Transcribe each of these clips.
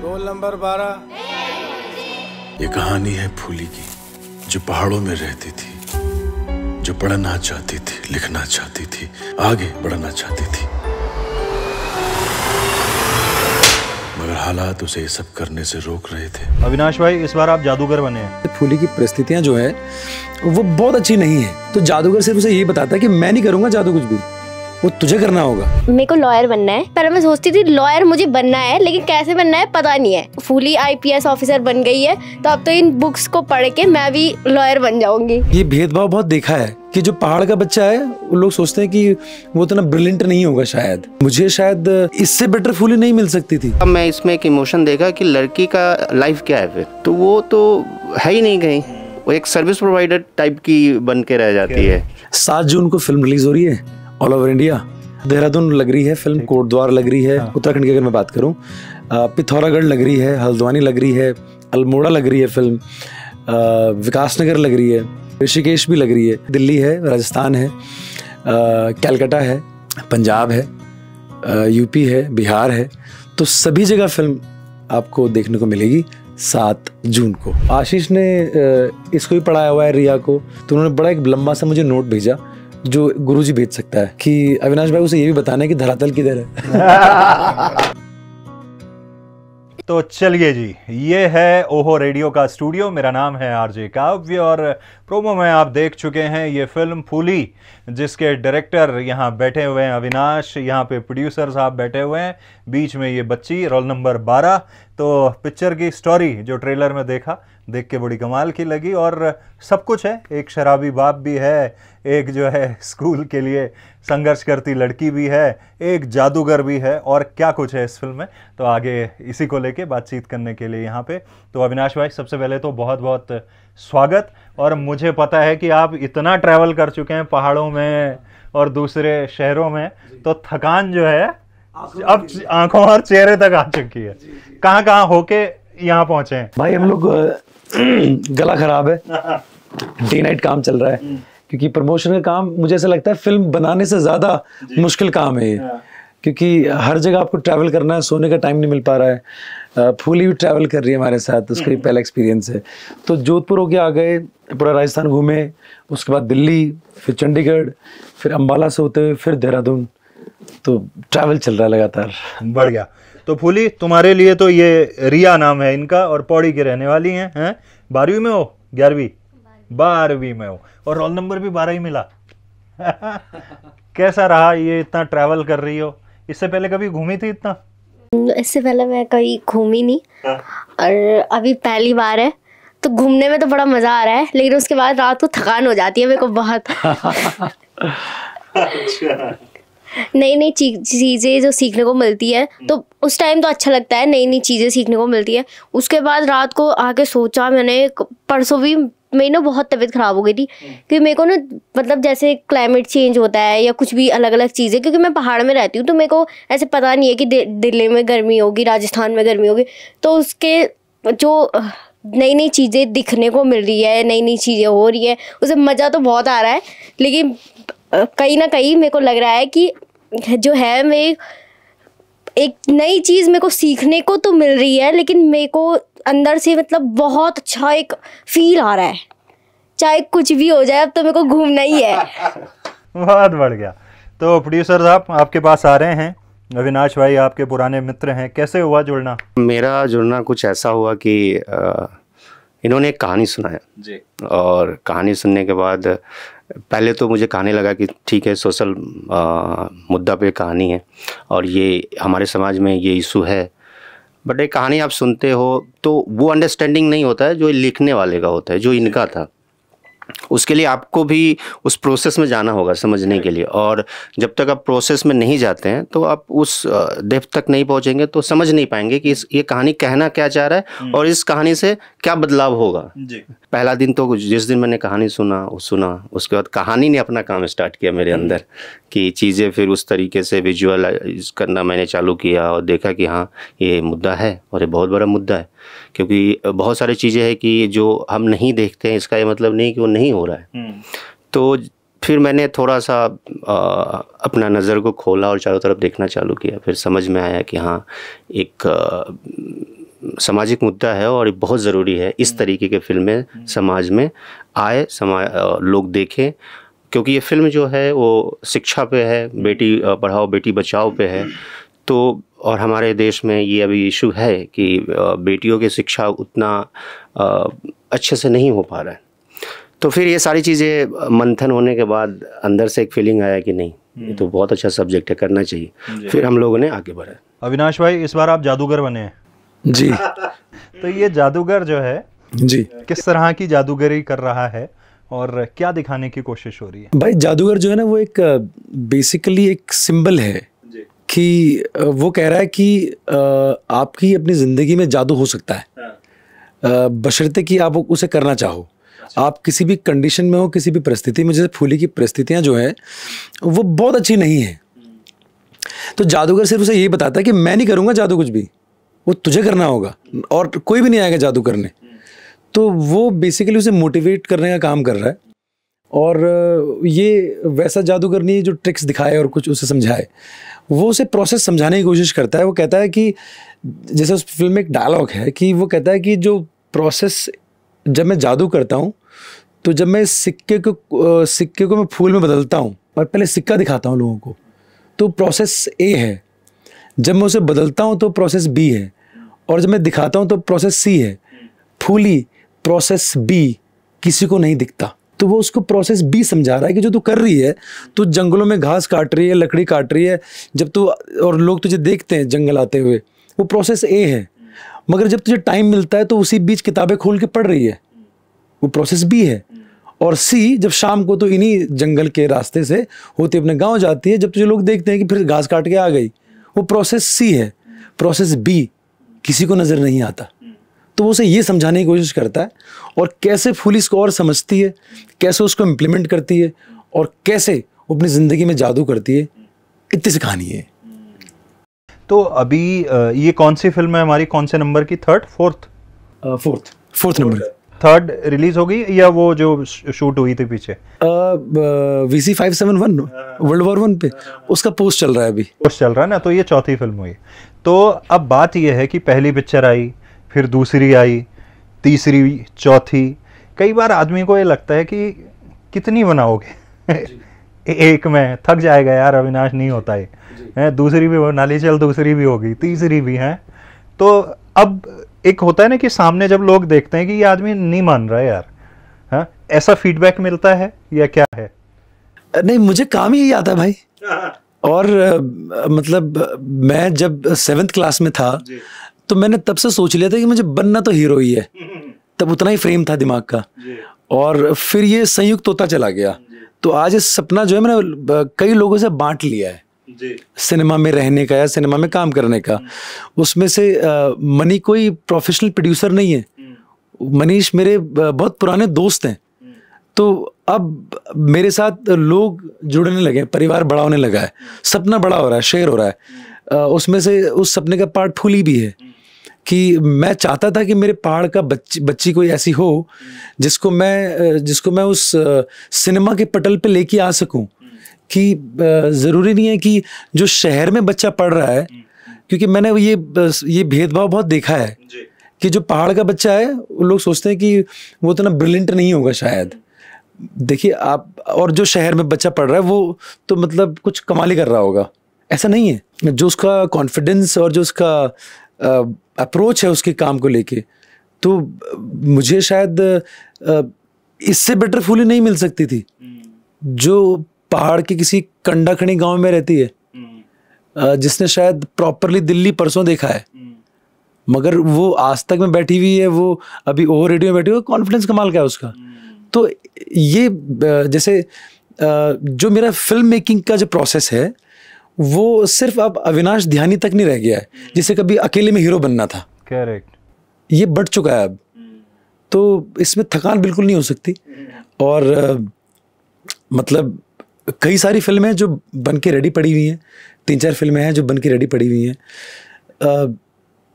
Roll number 12। ये कहानी है फूली की, जो पहाड़ों में रहती थी, जो पढ़ना चाहती थी, लिखना चाहती थी, आगे बढ़ना चाहती थी, मगर हालात उसे ये सब करने से रोक रहे थे। अविनाश भाई, इस बार आप जादूगर बने हैं। फूली की परिस्थितियां जो है वो बहुत अच्छी नहीं है, तो जादूगर सिर्फ उसे यही बताता है कि मैं नहीं करूंगा जादू, कुछ भी वो तुझे करना होगा। मेरे को लॉयर बनना है। पहले मैं सोचती थी लॉयर मुझे बनना है, लेकिन कैसे बनना है पता नहीं है। फूली IPS ऑफिसर बन गई है, तो अब तो इन बुक्स को पढ़ के मैं भी लॉयर बन जाऊंगी। ये भेदभाव बहुत देखा है कि जो पहाड़ का बच्चा है वो लोग सोचते हैं कि वो इतना ब्रिलियंट नहीं होगा। शायद मुझे शायद इससे बेटर फूली नहीं मिल सकती थी। अब मैं इसमें एक इमोशन देखा कि लड़की का लाइफ क्या है फिर, तो वो तो है ही नहीं कहीं, वो एक सर्विस प्रोवाइडर टाइप की बन के रह जाती है। 7 जून को फिल्म रिलीज हो रही है ऑल ओवर इंडिया। देहरादून लग रही है फिल्म, कोटद्वार लग रही है उत्तराखंड की अगर मैं बात करूं, पिथौरागढ़ लग रही है, हल्द्वानी लग रही है, अल्मोड़ा लग रही है फिल्म, विकासनगर लग रही है, ऋषिकेश भी लग रही है, दिल्ली है, राजस्थान है, कैलकाटा है, पंजाब है, यूपी है, बिहार है। तो सभी जगह फिल्म आपको देखने को मिलेगी 7 जून को। आशीष ने इसको भी पढ़ाया हुआ है, रिया को, तो उन्होंने बड़ा एक लंबा सा मुझे नोट भेजा जो गुरुजी भेज सकता है कि अविनाश भाई उसे ये भी बताना है कि धरातल किधर है। तो चलिए जी, ये है ओहो रेडियो का स्टूडियो। मेरा नाम है RJ काव्य और प्रोमो में आप देख चुके हैं ये फिल्म फूली, जिसके डायरेक्टर यहाँ बैठे हुए हैं अविनाश, यहाँ पे प्रोड्यूसर साहब बैठे हुए हैं, बीच में ये बच्ची, रोल नंबर 12। तो पिक्चर की स्टोरी जो ट्रेलर में देखा, देख के बड़ी कमाल की लगी और सब कुछ है। एक शराबी बाप भी है, एक जो है स्कूल के लिए संघर्ष करती लड़की भी है, एक जादूगर भी है, और क्या कुछ है इस फिल्म में। तो आगे इसी को लेके बातचीत करने के लिए यहाँ पे तो अविनाश भाई, सबसे पहले तो बहुत बहुत स्वागत। और मुझे पता है कि आप इतना ट्रैवल कर चुके हैं पहाड़ों में और दूसरे शहरों में, तो थकान जो है अब आंखों और चेहरे तक आ चुकी है। कहाँ कहाँ होके यहाँ पहुंचे हैं भाई? हम लोग गला खराब है, डे नाइट काम चल रहा है, क्योंकि प्रमोशन का काम मुझे ऐसा लगता है फिल्म बनाने से ज्यादा मुश्किल काम है ये, क्योंकि हर जगह आपको ट्रैवल करना है, सोने का टाइम नहीं मिल पा रहा है। फूली भी ट्रैवल कर रही है हमारे साथ, उसका भी पहला एक्सपीरियंस है। तो जोधपुर होके आ गए, पूरा राजस्थान घूमे, उसके बाद दिल्ली, फिर चंडीगढ़, फिर अम्बाला से होते हुए फिर देहरादून। तो ट्रैवल चल रहा है लगातार। बढ़ गया। तो फूली, तुम्हारे लिए तो ये रिया नाम है इनका और पौड़ी के रहने वाली हैं। 12वीं में हो, 11वीं? 12वीं में हो, और रोल नंबर भी 12 ही मिला। कैसा रहा ये, इतना ट्रैवल कर रही हो? इससे पहले कभी घूमी थी इतना? इससे पहले मैं कहीं घूमी नहीं, और अभी पहली बार है, तो घूमने में तो बड़ा मजा आ रहा है, लेकिन उसके बाद रात को थकान हो जाती है मेरे को बहुत। नई नई चीज़ें जो सीखने को मिलती है, तो उस टाइम तो अच्छा लगता है, नई नई चीज़ें सीखने को मिलती है। उसके बाद रात को आके सोचा मैंने, परसों भी मेरी ना बहुत तबीयत ख़राब हो गई थी, क्योंकि मेरे को ना मतलब जैसे क्लाइमेट चेंज होता है या कुछ भी अलग अलग चीज़ें, क्योंकि मैं पहाड़ में रहती हूँ, तो मेरे को ऐसे पता नहीं है कि दिल्ली में गर्मी होगी, राजस्थान में गर्मी होगी। तो उसके जो नई नई चीज़ें दिखने को मिल रही है, नई नई चीज़ें हो रही है, उसे मज़ा तो बहुत आ रहा है। लेकिन कहीं ना कहीं मेरे को लग रहा है कि जो है, मैं एक नई चीज़ मेरे को सीखने को तो मिल रही है, लेकिन मेरे को अंदर से मतलब बहुत अच्छा एक फील आ रहा है। चाहे कुछ भी हो जाए, अब तो मेरे को घूमना ही है। बहुत बढ़ गया। तो प्रोड्यूसर साहब आपके पास आ रहे हैं, अविनाश भाई आपके पुराने मित्र हैं, कैसे हुआ जुड़ना? मेरा जुड़ना कुछ ऐसा हुआ कि इन्होंने एक कहानी सुनाया जी, और कहानी सुनने के बाद पहले तो मुझे कहने लगा कि ठीक है, सोशल मुद्दा पे कहानी है और ये हमारे समाज में ये इशू है, बट एक कहानी आप सुनते हो तो वो अंडरस्टैंडिंग नहीं होता है जो लिखने वाले का होता है, जो इनका था। उसके लिए आपको भी उस प्रोसेस में जाना होगा समझने के लिए, और जब तक आप प्रोसेस में नहीं जाते हैं तो आप उस डेप्थ तक नहीं पहुंचेंगे, तो समझ नहीं पाएंगे कि ये कहानी कहना क्या चाह रहा है और इस कहानी से क्या बदलाव होगा जी। पहला दिन तो जिस दिन मैंने कहानी सुना उसके बाद कहानी ने अपना काम स्टार्ट किया मेरे अंदर, कि चीज़ें फिर उस तरीके से विजुअलाइज करना मैंने चालू किया और देखा कि हाँ ये मुद्दा है और ये बहुत बड़ा मुद्दा है, क्योंकि बहुत सारी चीज़ें हैं कि जो हम नहीं देखते हैं, इसका ये मतलब नहीं कि वो नहीं हो रहा है। तो फिर मैंने थोड़ा सा अपना नज़र को खोला और चारों तरफ देखना चालू किया, फिर समझ में आया कि हाँ एक सामाजिक मुद्दा है और बहुत ज़रूरी है इस तरीके के फिल्में समाज में आए, लोग देखें, क्योंकि ये फिल्म जो है वो शिक्षा पे है, बेटी पढ़ाओ बेटी बचाओ पे है। तो और हमारे देश में ये अभी इशू है कि बेटियों की शिक्षा उतना अच्छे से नहीं हो पा रहा है। तो फिर ये सारी चीज़ें मंथन होने के बाद अंदर से एक फीलिंग आया कि नहीं, ये तो बहुत अच्छा सब्जेक्ट है, करना चाहिए। फिर हम लोगों ने आगे बढ़ा। अविनाश भाई, इस बार आप जादूगर बने हैं जी। तो ये जादूगर जो है जी, किस तरह की जादूगरी कर रहा है और क्या दिखाने की कोशिश हो रही है? भाई जादूगर जो है ना वो एक बेसिकली एक सिंबल है कि वो कह रहा है कि आपकी अपनी ज़िंदगी में जादू हो सकता है, बशर्ते कि आप उसे करना चाहो। आप किसी भी कंडीशन में हो, किसी भी परिस्थिति में, जैसे फूली की परिस्थितियां जो है वो बहुत अच्छी नहीं है, तो जादूगर सिर्फ उसे यही बताता है कि मैं नहीं करूँगा जादू, कुछ भी वो तुझे करना होगा और कोई भी नहीं आएगा जादू करने। तो वो बेसिकली उसे मोटिवेट करने का काम कर रहा है। और ये वैसा जादूगर नहीं है जो ट्रिक्स दिखाए और कुछ उसे समझाए, वो उसे प्रोसेस समझाने की कोशिश करता है। वो कहता है कि जैसे उस फिल्म में एक डायलॉग है कि वो कहता है कि जो प्रोसेस, जब मैं जादू करता हूँ तो जब मैं सिक्के को मैं फूल में बदलता हूँ और पहले सिक्का दिखाता हूँ लोगों को, तो प्रोसेस ए है। जब मैं उसे बदलता हूँ तो प्रोसेस बी है, और जब मैं दिखाता हूँ तो प्रोसेस सी है। फूली प्रोसेस बी किसी को नहीं दिखता, तो वो उसको प्रोसेस बी समझा रहा है कि जो तू कर रही है, तू जंगलों में घास काट रही है, लकड़ी काट रही है, जब तू और लोग तुझे देखते हैं जंगल आते हुए, वो प्रोसेस ए है। मगर जब तुझे टाइम मिलता है तो उसी बीच किताबें खोल के पढ़ रही है, वो प्रोसेस बी है। और सी, जब शाम को तो इन्हीं जंगल के रास्ते से होते अपने गांव जाती है, जब तुझे लोग देखते हैं कि फिर घास काट के आ गई, वो प्रोसेस सी है। प्रोसेस बी किसी को नज़र नहीं आता। तो वो उसे ये समझाने की कोशिश करता है, और कैसे फूली इसको और समझती है, कैसे उसको इम्प्लीमेंट करती है, और कैसे वो अपनी ज़िंदगी में जादू करती है, इतनी सी कहानी है। तो अभी ये कौन सी फिल्म है हमारी, कौन से नंबर की? Fourth number. थर्ड रिलीज होगी या वो जो शूट हुई थी पीछे? VC 571 वर्ल्ड वॉर 1 पे उसका पोस्ट चल रहा है, अभी पोस्ट चल रहा है ना। तो ये चौथी फिल्म हुई। तो अब बात ये है कि पहली पिक्चर आई, फिर दूसरी आई, तीसरी, चौथी। कई बार आदमी को ये लगता है कि कितनी बनाओगे एक में थक जाएगा यार, अविनाश नहीं होता है। दूसरी भी बना ली, चल दूसरी भी होगी, तीसरी भी है। तो अब एक होता है ना कि सामने जब लोग देखते हैं कि ये आदमी नहीं मान रहा है यार, हाँ, ऐसा फीडबैक मिलता है या क्या है? नहीं, मुझे काम ही आता है भाई। और मतलब मैं जब 7th क्लास में था तो मैंने तब से सोच लिया था कि मुझे बनना तो हीरो ही है। तब उतना ही फ्रेम था दिमाग का, और फिर ये संयुक्त होता चला गया। तो आज इस सपना जो है मैंने कई लोगों से बांट लिया है, सिनेमा में रहने का या सिनेमा में काम करने का। उसमें से मनी कोई प्रोफेशनल प्रोड्यूसर नहीं है, मनीष मेरे बहुत पुराने दोस्त हैं। तो अब मेरे साथ लोग जुड़ने लगे, परिवार बड़ा होने लगा है, सपना बड़ा हो रहा है, शेयर हो रहा है। उसमें से उस सपने का पार्ट फूली भी है कि मैं चाहता था कि मेरे पहाड़ का बच्ची कोई ऐसी हो जिसको मैं उस सिनेमा के पटल पे लेके आ सकूं। कि ज़रूरी नहीं है कि जो शहर में बच्चा पढ़ रहा है, क्योंकि मैंने ये भेदभाव बहुत देखा है कि जो पहाड़ का बच्चा है वो लोग सोचते हैं कि वो इतना ब्रिलियंट नहीं होगा शायद। देखिए आप, और जो शहर में बच्चा पढ़ रहा है वो तो मतलब कुछ कमाल ही कर रहा होगा, ऐसा नहीं है। जो उसका कॉन्फिडेंस और जो उसका अप्रोच है उसके काम को लेके, तो मुझे शायद इससे बेटर फूली नहीं मिल सकती थी जो पहाड़ के किसी कंडाखणी गांव में रहती है, जिसने शायद प्रॉपरली दिल्ली परसों देखा है, मगर वो आज तक में बैठी हुई है, वो अभी ओवर रेडियो में बैठी हुई है, कॉन्फिडेंस कमाल का है उसका। तो ये जैसे जो मेरा फिल्म मेकिंग का जो प्रोसेस है वो सिर्फ अब अविनाश ध्यानी तक नहीं रह गया है, जिसे कभी अकेले में हीरो बनना था। करेक्ट, ये बढ़ चुका है अब। तो इसमें थकान बिल्कुल नहीं हो सकती। और मतलब कई सारी फिल्में हैं जो बन के रेडी पड़ी हुई हैं, 3-4 फिल्में हैं जो बन के रेडी पड़ी हुई हैं।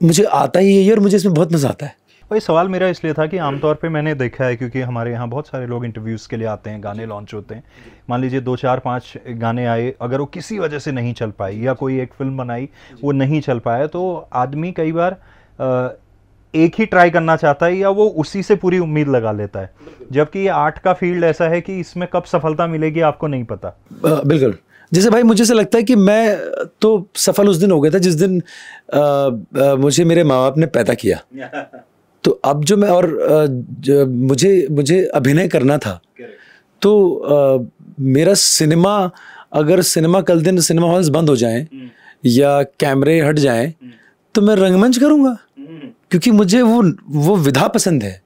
मुझे आता ही है और मुझे इसमें बहुत मज़ा आता है। वही सवाल मेरा इसलिए था कि आमतौर पे मैंने देखा है, क्योंकि हमारे यहाँ बहुत सारे लोग इंटरव्यूज़ के लिए आते हैं, गाने लॉन्च होते हैं, मान लीजिए 2, 4, 5 गाने आए, अगर वो किसी वजह से नहीं चल पाई या कोई एक फिल्म बनाई वो नहीं चल पाया, तो आदमी कई बार एक ही ट्राई करना चाहता है या वो उसी से पूरी उम्मीद लगा लेता है, जबकि ये आर्ट का फील्ड ऐसा है कि इसमें कब सफलता मिलेगी आपको नहीं पता। बिल्कुल। जैसे भाई मुझे से लगता है कि मैं तो सफल उस दिन हो गया था जिस दिन मुझे मेरे माँ बाप ने पैदा किया। तो अब जो मैं और मुझे अभिनय करना था, तो मेरा सिनेमा, अगर सिनेमा कल दिन सिनेमा हॉल्स बंद हो जाएं या कैमरे हट जाएं, तो मैं रंगमंच करूंगा, क्योंकि मुझे वो विधा पसंद है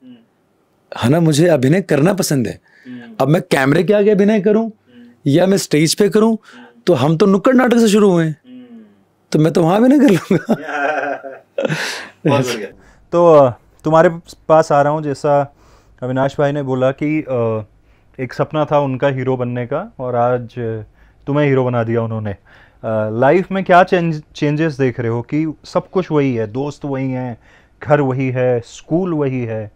ना, मुझे अभिनय करना पसंद है। अब मैं कैमरे के आगे अभिनय करूं या मैं स्टेज पे करूं, तो हम तो नुक्कड़ नाटक से शुरू हुए, तो मैं तो वहां भी नहीं कर लूंगा। तो तुम्हारे पास आ रहा हूँ, जैसा अविनाश भाई ने बोला कि एक सपना था उनका हीरो बनने का और आज तुम्हें हीरो बना दिया उन्होंने। लाइफ में क्या चेंजेस देख रहे हो कि सब कुछ वही है, दोस्त वही हैं, घर वही है, स्कूल वही है,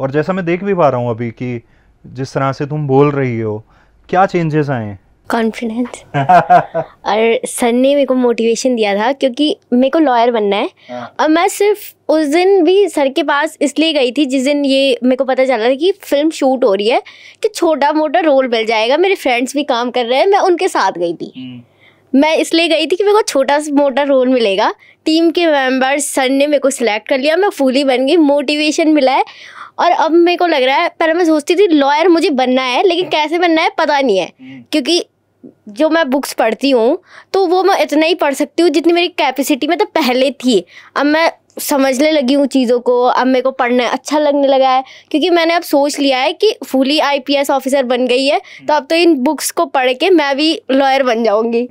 और जैसा मैं देख भी पा रहा हूँ अभी कि जिस तरह से तुम बोल रही हो, क्या चेंजेस आए हैं? कॉन्फिडेंस। और सर ने मेरे को मोटिवेशन दिया था क्योंकि मेरे को लॉयर बनना है। और मैं सिर्फ उस दिन भी सर के पास इसलिए गई थी जिस दिन ये मेरे को पता चला था कि फिल्म शूट हो रही है, कि छोटा मोटा रोल मिल जाएगा, मेरे फ्रेंड्स भी काम कर रहे हैं, मैं उनके साथ गई थी। मैं इसलिए गई थी कि मेरे को छोटा मोटा रोल मिलेगा। टीम के मेंबर्स, सर ने मेरे को सिलेक्ट कर लिया, मैं फुली बन गई, मोटिवेशन मिला है। और अब मेरे को लग रहा है, पहले मैं सोचती थी लॉयर मुझे बनना है, लेकिन कैसे बनना है पता नहीं है, क्योंकि जो मैं बुक्स पढ़ती हूँ तो वो मैं इतना ही पढ़ सकती हूँ जितनी मेरी कैपेसिटी में तो पहले थी। अब मैं समझने लगी हूँ चीज़ों को, अब मेरे को पढ़ना अच्छा लगने लगा है, क्योंकि मैंने अब सोच लिया है कि फुली IPS ऑफिसर बन गई है, तो अब तो इन बुक्स को पढ़ के मैं भी लॉयर बन जाऊंगी।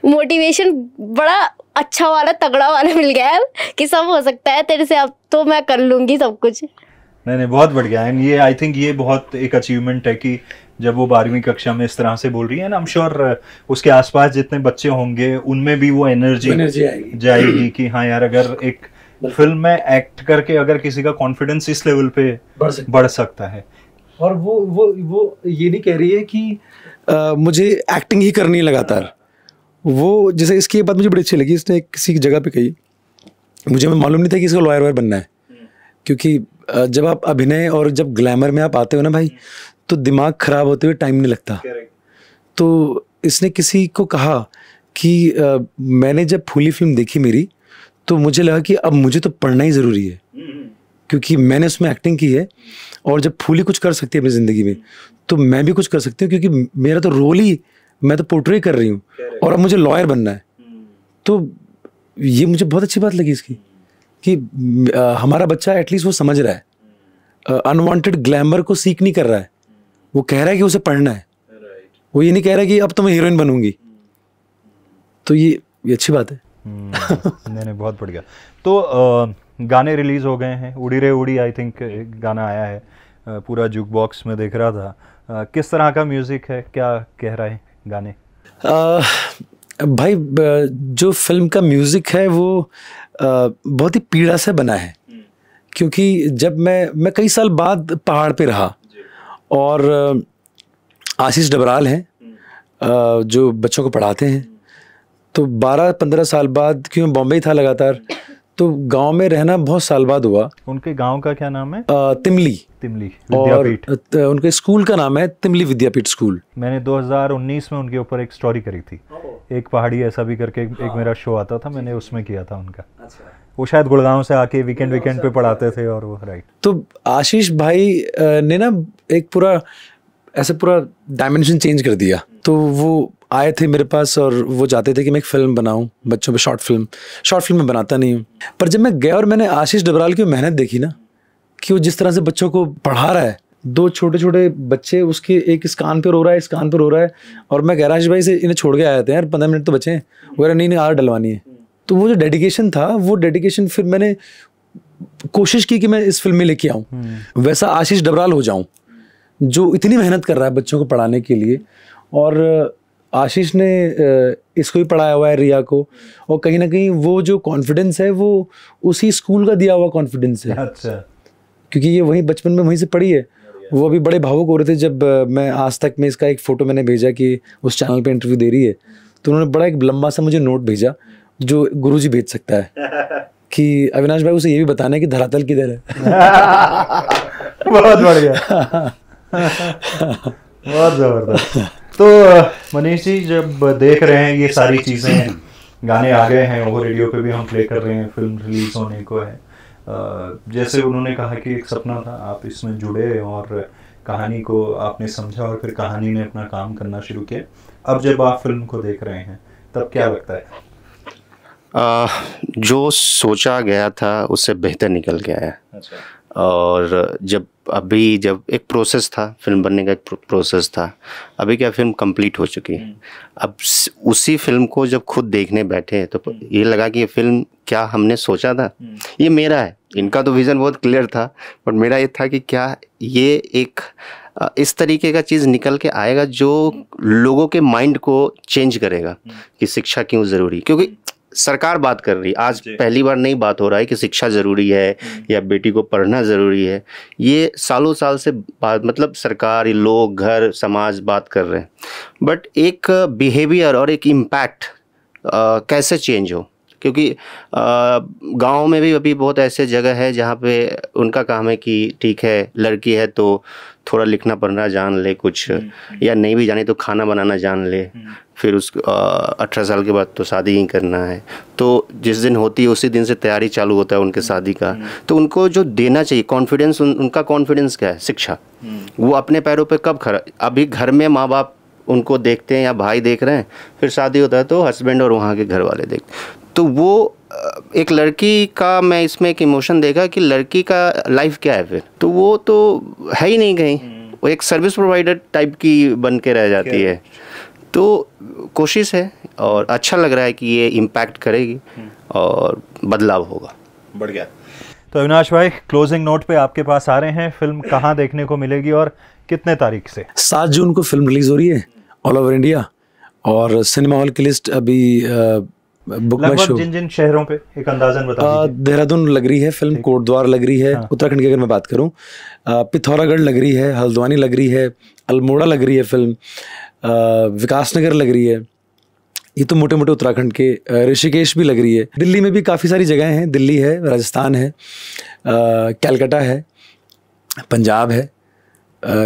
मोटिवेशन बड़ा अच्छा वाला, तगड़ा वाला मिल गया है कि सब हो सकता है तेरे से, अब तो मैं कर लूँगी सब कुछ। नहीं, बहुत बढ़िया है। ये आई थिंक ये बहुत एक अचीवमेंट है कि जब वो 12वीं कक्षा में इस तरह से बोल रही है ना, आई एम श्योर उसके आसपास जितने बच्चे होंगे उनमें भी वो एनर्जी जाएगी कि हाँ यार, अगर एक फिल्म में एक्ट करके अगर किसी का कॉन्फिडेंस इस लेवल पे बढ़ सकता है। और वो ये नहीं कह रही है कि मुझे एक्टिंग ही करनी है लगातार। वो जैसे इसकी बात मुझे बड़ी अच्छी लगी, इसने किसी जगह पे कही, मुझे मालूम नहीं था कि इसको लॉयर वॉयर बनना है, क्योंकि जब आप अभिनय और जब ग्लैमर में आप आते हो ना भाई, तो दिमाग खराब होते हुए टाइम नहीं लगता। तो इसने किसी को कहा कि मैंने जब फूली फिल्म देखी मेरी, तो मुझे लगा कि अब मुझे तो पढ़ना ही ज़रूरी है, क्योंकि मैंने उसमें एक्टिंग की है, और जब फूली कुछ कर सकती है अपनी ज़िंदगी में, तो मैं भी कुछ कर सकती हूँ, क्योंकि मेरा तो रोल ही, मैं तो पोर्ट्रे कर रही हूँ, और अब मुझे लॉयर बनना है। तो ये मुझे बहुत अच्छी बात लगी इसकी, कि हमारा बच्चा एटलीस्ट वो समझ रहा है, अनवांटेड ग्लैमर को सीख नहीं कर रहा है, वो कह रहा है कि उसे पढ़ना है। वो ये नहीं कह रहा कि अब तो मैं हीरोइन बनूंगी। तो ये अच्छी बात है। नहीं, बहुत बढ़िया। तो गाने रिलीज हो गए हैं, उड़ी रे उड़ी आई थिंक गाना आया है, पूरा जुक बॉक्स में देख रहा था। किस तरह का म्यूजिक है, क्या कह रहा है गाने? भाई जो फिल्म का म्यूजिक है वो बहुत ही पीड़ा से बना है, क्योंकि जब मैं कई साल बाद पहाड़ पे रहा, और आशीष डबराल हैं जो बच्चों को पढ़ाते हैं, तो 12-15 साल बाद, क्योंकि मैं बॉम्बे ही था लगातार, तो गांव में रहना बहुत साल बाद हुआ। उनके गांव का क्या नाम है? तिमली विद्यापीठ। और उनके स्कूल का नाम है तिमली विद्यापीठ स्कूल। मैंने 2019 में उनके ऊपर एक स्टोरी करी थी, एक पहाड़ी ऐसा भी करके एक मेरा शो आता था, मैंने उसमें किया था उनका। वो शायद गुड़गांव से आके वीकेंड पे पढ़ाते थे, और वो राइट। तो आशीष भाई ने ना एक पूरा डायमेंशन चेंज कर दिया। तो वो आए थे मेरे पास और वो चाहते थे कि मैं एक फिल्म बनाऊं बच्चों पे, शॉर्ट फिल्म में बनाता नहीं हूँ। पर जब मैं गया और मैंने आशीष डबराल की मेहनत देखी ना, कि वो जिस तरह से बच्चों को पढ़ा रहा है, 2 छोटे छोटे बच्चे, उसके एक इस कान पे रो रहा है, इस कान पे रो रहा है, और मैं आशीष भाई से इन्हें छोड़ के आए थे यार, 15 मिनट तो बचे हैं, वो नहीं आर डलवानी है। तो वो जो डेडिकेशन था, वो डेडिकेशन फिर मैंने कोशिश की कि मैं इस फिल्म में लेके आऊँ, वैसा आशीष डबराल हो जाऊँ जो इतनी मेहनत कर रहा है बच्चों को पढ़ाने के लिए। और आशीष ने इसको भी पढ़ाया हुआ है, रिया को, और कहीं ना कहीं वो जो कॉन्फिडेंस है वो उसी स्कूल का दिया हुआ कॉन्फिडेंस है। अच्छा। क्योंकि ये वहीं बचपन में वहीं से पढ़ी है। वो अभी बड़े भावुक हो रहे थे जब मैं आज तक में इसका एक फ़ोटो मैंने भेजा कि उस चैनल पे इंटरव्यू दे रही है, तो उन्होंने बड़ा एक लंबा सा मुझे नोट भेजा जो गुरुजी भेज सकता है। कि अविनाश भाई उसे ये भी बताना है कि धरातल किधर है। बहुत बढ़िया, बहुत जबरदस्त। तो मनीष जी, जब देख रहे हैं ये सारी चीजें, गाने आ गए हैं, वो रेडियो पे भी हम प्ले कर रहे हैं, फिल्म रिलीज होने को है, जैसे उन्होंने कहा कि एक सपना था, आप इसमें जुड़े और कहानी को आपने समझा और फिर कहानी ने अपना काम करना शुरू किया। अब जब आप फिल्म को देख रहे हैं तब क्या लगता है? जो सोचा गया था उससे बेहतर निकल गया है। अच्छा। और जब एक प्रोसेस था, फिल्म बनने का एक प्रोसेस था, अभी क्या फिल्म कंप्लीट हो चुकी है। अब उसी फिल्म को जब खुद देखने बैठे तो ये लगा कि ये फिल्म क्या हमने सोचा था, ये मेरा है। इनका तो विज़न बहुत क्लियर था, बट मेरा ये था कि क्या ये एक इस तरीके का चीज़ निकल के आएगा जो लोगों के माइंड को चेंज करेगा कि शिक्षा क्यों ज़रूरी। क्योंकि सरकार बात कर रही, आज पहली बार नहीं बात हो रहा है कि शिक्षा ज़रूरी है या बेटी को पढ़ना ज़रूरी है। ये सालों साल से बात, मतलब सरकार, लोग, घर, समाज बात कर रहे हैं, बट एक बिहेवियर और एक इम्पैक्ट कैसे चेंज हो। क्योंकि गांव में भी अभी बहुत ऐसे जगह है जहाँ पे उनका काम है कि ठीक है लड़की है तो थोड़ा लिखना पढ़ना जान ले कुछ, या नहीं भी जाने तो खाना बनाना जान ले, फिर उस 18 साल के बाद तो शादी ही करना है। तो जिस दिन होती है उसी दिन से तैयारी चालू होता है उनके शादी का। तो उनको जो देना चाहिए कॉन्फिडेंस, उनका कॉन्फिडेंस क्या है? शिक्षा। वो अपने पैरों पे कब खड़ा, अभी घर में माँ बाप उनको देखते हैं या भाई देख रहे हैं, फिर शादी होता है तो हस्बैंड और वहाँ के घर वाले देखते हैं। तो वो एक लड़की का, मैं इसमें एक इमोशन देखा कि लड़की का लाइफ क्या है फिर, तो वो तो है ही नहीं कहीं, वो एक सर्विस प्रोवाइडर टाइप की बन के रह जाती है। तो कोशिश है और अच्छा लग रहा है कि ये इम्पैक्ट करेगी और बदलाव होगा। बढ़ गया। तो अविनाश भाई, क्लोजिंग नोट पे आपके पास आ रहे हैं, फिल्म कहाँ देखने को मिलेगी और कितने तारीख से? 7 जून को फिल्म रिलीज हो रही है ऑल ओवर इंडिया, और सिनेमा हॉल की लिस्ट अभी बुक माई शो, जिन शहरों पे एक अंदाजन बता दीजिए। देहरादून लग रही है फिल्म, कोटद्वार लग रही है, उत्तराखंड की अगर मैं बात करूं, पिथौरागढ़ लग रही है, हल्द्वानी लग रही है, अल्मोड़ा लग रही है फिल्म, विकासनगर लग रही है। ये तो मोटे मोटे उत्तराखंड के, ऋषिकेश भी लग रही है। दिल्ली में भी काफ़ी सारी जगह हैं, दिल्ली है, राजस्थान है, कैलकाटा है, पंजाब है,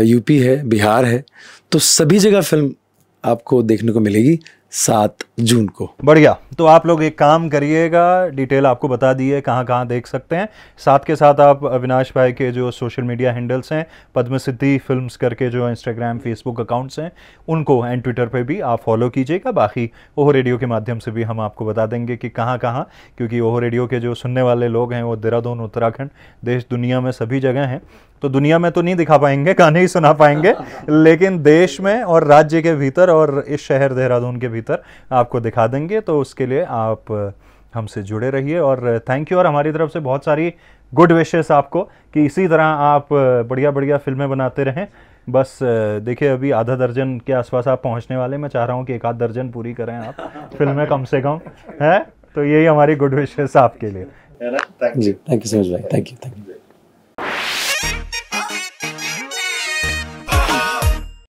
यूपी है, बिहार है। तो सभी जगह फिल्म आपको देखने को मिलेगी 7 जून को। बढ़िया। तो आप लोग एक काम करिएगा, डिटेल आपको बता दी है कहाँ कहाँ देख सकते हैं। साथ के साथ आप अविनाश भाई के जो सोशल मीडिया हैंडल्स हैं, पद्मसिद्धि फिल्म्स करके जो इंस्टाग्राम फेसबुक अकाउंट्स हैं, उनको एंड ट्विटर पे भी आप फॉलो कीजिएगा। बाकी ओहो रेडियो के माध्यम से भी हम आपको बता देंगे कि कहाँ कहाँ, क्योंकि ओहो रेडियो के जो सुनने वाले लोग हैं वो देहरादून, उत्तराखंड, देश दुनिया में सभी जगह हैं। तो दुनिया में तो नहीं दिखा पाएंगे, गाने ही सुना पाएंगे, लेकिन देश में और राज्य के भीतर और इस शहर देहरादून के भीतर आपको दिखा देंगे। तो उसके लिए आप हमसे जुड़े रहिए और थैंक यू। और हमारी तरफ से बहुत सारी गुड विशेस आपको कि इसी तरह आप बढ़िया बढ़िया फिल्में बनाते रहें। बस देखिए, अभी आधा दर्जन के आसपास आप पहुंचने वाले, मैं चाह रहा हूं कि 1 आध दर्जन पूरी करें आप फिल्में कम से कम, है। तो यही हमारी गुड विशेस आपके लिए। थैंक यू सो मच भाई, थैंक यू।